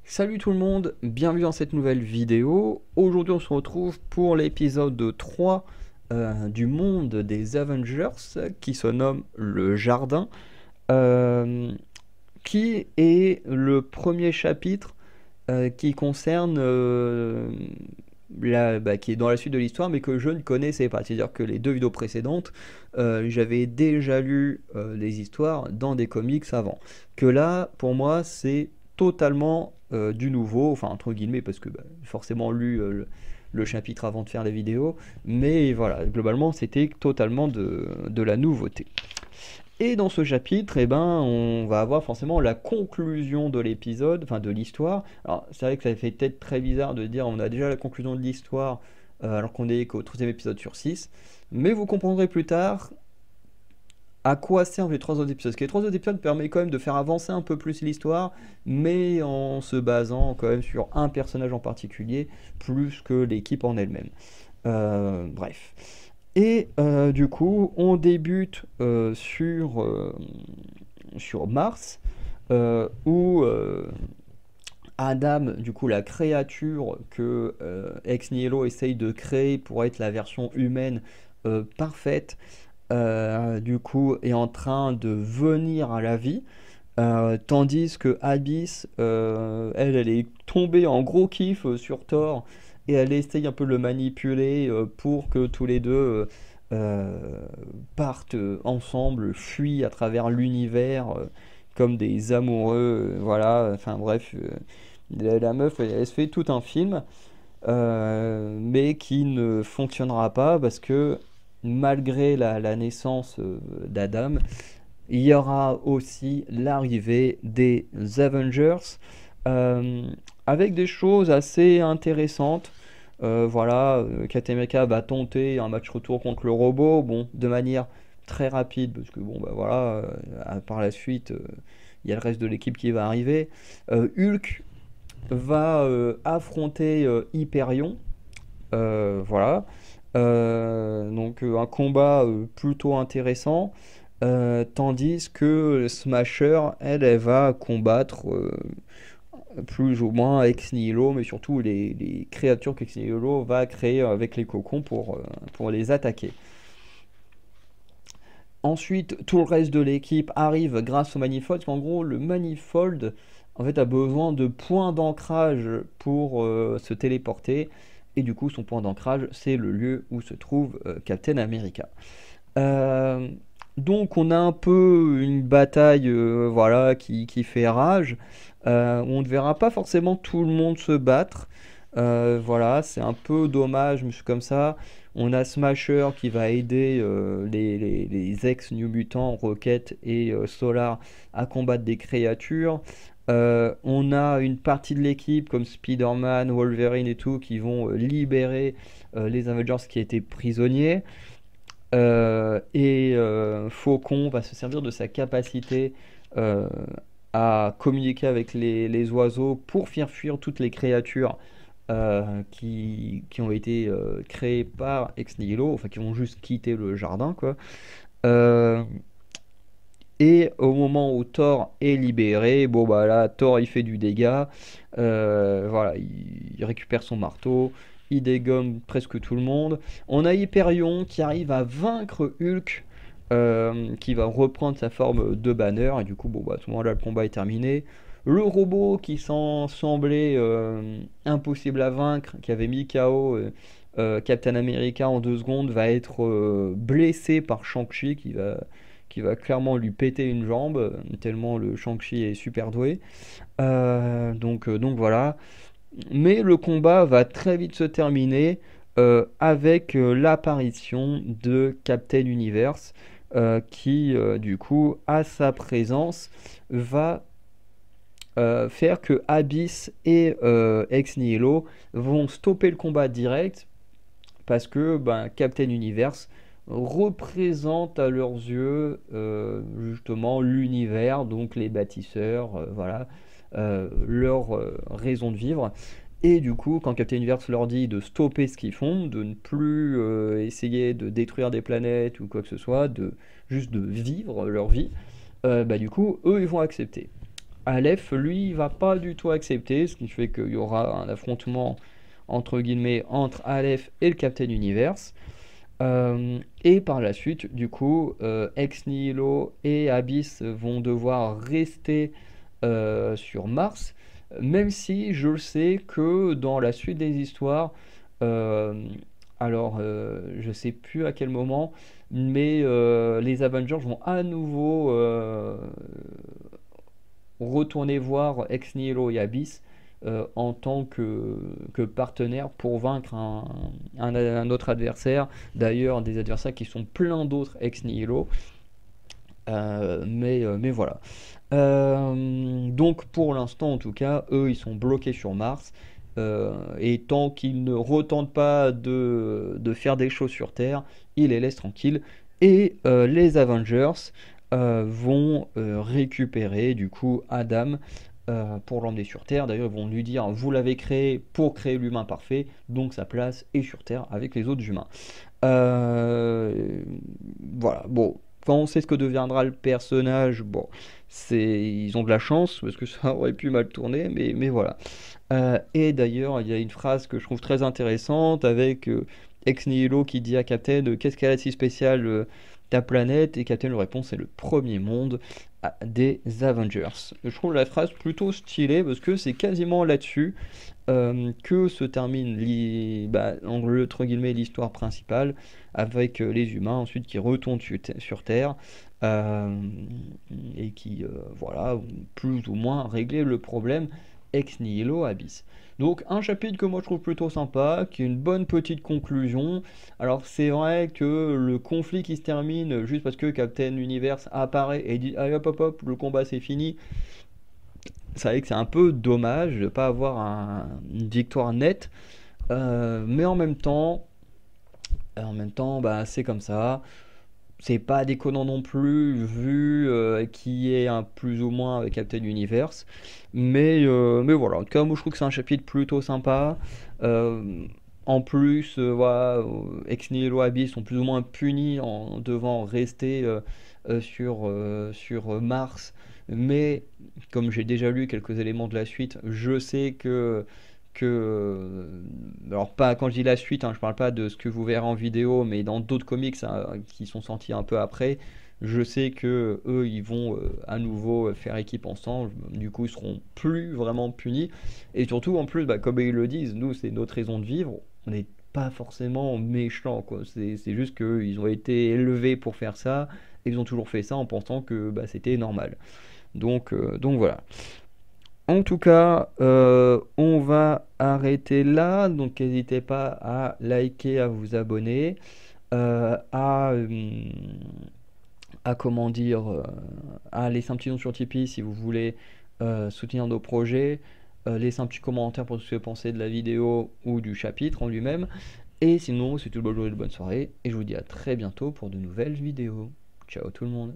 Salut tout le monde, bienvenue dans cette nouvelle vidéo. Aujourd'hui on se retrouve pour l'épisode 3 du monde des Avengers qui se nomme Le Jardin, euh, qui est le premier chapitre qui concerne qui est dans la suite de l'histoire mais que je ne connaissais pas. C'est-à-dire que les deux vidéos précédentes, j'avais déjà lu les histoires dans des comics avant. Que là, pour moi, c'est totalement du nouveau, enfin entre guillemets, parce que j'ai forcément lu le chapitre avant de faire les vidéos, mais voilà, globalement, c'était totalement de la nouveauté. Et dans ce chapitre, eh ben, on va avoir forcément la conclusion de l'épisode, enfin de l'histoire. Alors, c'est vrai que ça fait peut-être très bizarre de dire on a déjà la conclusion de l'histoire alors qu'on est qu'au troisième épisode sur 6. Mais vous comprendrez plus tard à quoi servent les trois autres épisodes. Parce que les trois autres épisodes permettent quand même de faire avancer un peu plus l'histoire, mais en se basant quand même sur un personnage en particulier, plus que l'équipe en elle-même. Bref. Et du coup, on débute sur Mars, où Adam, du coup, la créature que Ex Nihilo essaye de créer pour être la version humaine parfaite, du coup, est en train de venir à la vie. Tandis que Abyss, elle est tombée en gros kiff sur Thor et elle essaye un peu de le manipuler pour que tous les deux partent ensemble, fuient à travers l'univers comme des amoureux. Voilà, enfin bref, la meuf, elle se fait tout un film, mais qui ne fonctionnera pas parce que malgré la naissance d'Adam, il y aura aussi l'arrivée des Avengers euh, avec des choses assez intéressantes. Voilà, Captain America va tenter un match retour contre le robot, bon, de manière très rapide, parce que bon, bah voilà, par la suite, il y a le reste de l'équipe qui va arriver. Hulk va affronter Hyperion, voilà. Donc un combat plutôt intéressant. Tandis que Smasher, elle va combattre plus ou moins Ex Nihilo, mais surtout les créatures qu'Ex Nihilo va créer avec les cocons pour les attaquer. Ensuite, tout le reste de l'équipe arrive grâce au Manifold, parce qu'en gros, le Manifold en fait, a besoin de points d'ancrage pour se téléporter, et du coup, son point d'ancrage, c'est le lieu où se trouve Captain America. Euh, donc on a un peu une bataille voilà, qui fait rage. On ne verra pas forcément tout le monde se battre. Voilà, c'est un peu dommage, mais c'est comme ça. On a Smasher qui va aider les ex-New Mutants, Rocket et Solar à combattre des créatures. On a une partie de l'équipe comme Spider-Man, Wolverine et tout qui vont libérer les Avengers qui étaient prisonniers. Faucon va se servir de sa capacité euh, à communiquer avec les oiseaux pour faire fuir toutes les créatures qui ont été créées par Ex Nihilo, enfin qui vont juste quitter le jardin, quoi. Euh, et au moment où Thor est libéré, bon bah là, Thor il fait du dégât, voilà, il récupère son marteau, il dégomme presque tout le monde. On a Hyperion qui arrive à vaincre Hulk, qui va reprendre sa forme de Banner, et du coup, bon bah à ce moment-là, le combat est terminé. Le robot qui s'en semblait impossible à vaincre, qui avait mis KO Captain America en 2 secondes, va être blessé par Shang-Chi qui va clairement lui péter une jambe, tellement le Shang-Chi est super doué. Donc voilà. Mais le combat va très vite se terminer avec l'apparition de Captain Universe, qui du coup, à sa présence, va faire que Abyss et Ex Nihilo vont stopper le combat direct parce que ben, Captain Universe représente à leurs yeux justement l'univers, donc les bâtisseurs, voilà, leur raison de vivre. Et du coup, quand Captain Universe leur dit de stopper ce qu'ils font, de ne plus essayer de détruire des planètes ou quoi que ce soit, juste de vivre leur vie, bah, du coup, eux, ils vont accepter. Aleph, lui, il va pas du tout accepter, ce qui fait qu'il y aura un affrontement entre guillemets entre Aleph et le Captain Universe. Et par la suite, du coup, Ex Nihilo et Abyss vont devoir rester sur Mars, même si je le sais que dans la suite des histoires, euh, alors je sais plus à quel moment, mais les Avengers vont à nouveau retourner voir Ex Nihilo et Abyss en tant que partenaire pour vaincre un autre adversaire. D'ailleurs, des adversaires qui sont plein d'autres Ex Nihilo. Mais voilà. Donc pour l'instant, en tout cas, eux, ils sont bloqués sur Mars. Et tant qu'ils ne retentent pas de faire des choses sur Terre, ils les laissent tranquilles. Et les Avengers vont récupérer du coup Adam pour l'emmener sur Terre. D'ailleurs, ils vont lui dire, vous l'avez créé pour créer l'humain parfait, donc sa place est sur Terre avec les autres humains. Euh, voilà, bon, quand on sait ce que deviendra le personnage, bon, ils ont de la chance parce que ça aurait pu mal tourner, mais voilà. Et d'ailleurs, il y a une phrase que je trouve très intéressante avec Ex Nihilo qui dit à Captain qu'est-ce qu'elle a de si spécial ta planète? Et Captain lui répond c'est le premier monde des Avengers. Je trouve la phrase plutôt stylée parce que c'est quasiment là-dessus que se termine entre guillemets l'histoire principale avec les humains ensuite qui retournent sur Terre euh, et qui voilà ont plus ou moins réglé le problème Ex Nihilo Abyss. Donc un chapitre que moi je trouve plutôt sympa, qui est une bonne petite conclusion. Alors c'est vrai que le conflit qui se termine juste parce que Captain Universe apparaît et dit allez hop hop hop, le combat c'est fini, c'est vrai que c'est un peu dommage de ne pas avoir une victoire nette. Mais en même temps, bah, c'est comme ça. C'est pas déconnant non plus, vu qui est un plus ou moins avec Captain Universe. Mais voilà, en tout cas, moi je trouve que c'est un chapitre plutôt sympa. Euh, En plus, voilà, Ex Nihilo Abyss sont plus ou moins punis en devant rester sur Mars. Mais comme j'ai déjà lu quelques éléments de la suite, je sais alors pas quand je dis la suite, hein, je parle pas de ce que vous verrez en vidéo, mais dans d'autres comics hein, qui sont sortis un peu après, je sais que eux ils vont à nouveau faire équipe ensemble, du coup ils seront plus vraiment punis, et surtout en plus, bah, comme ils le disent, nous c'est notre raison de vivre, on n'est pas forcément méchants quoi, c'est juste qu'ils ont été élevés pour faire ça, et ils ont toujours fait ça en pensant que bah, c'était normal. Donc voilà. En tout cas, on va arrêter là. Donc n'hésitez pas à liker, à vous abonner, à comment dire, à laisser un petit nom sur Tipeee si vous voulez soutenir nos projets. Laissez un petit commentaire pour ce que vous pensez de la vidéo ou du chapitre en lui-même. Et sinon, c'est tout bonne journée, de bonne soirée. Et je vous dis à très bientôt pour de nouvelles vidéos. Ciao tout le monde.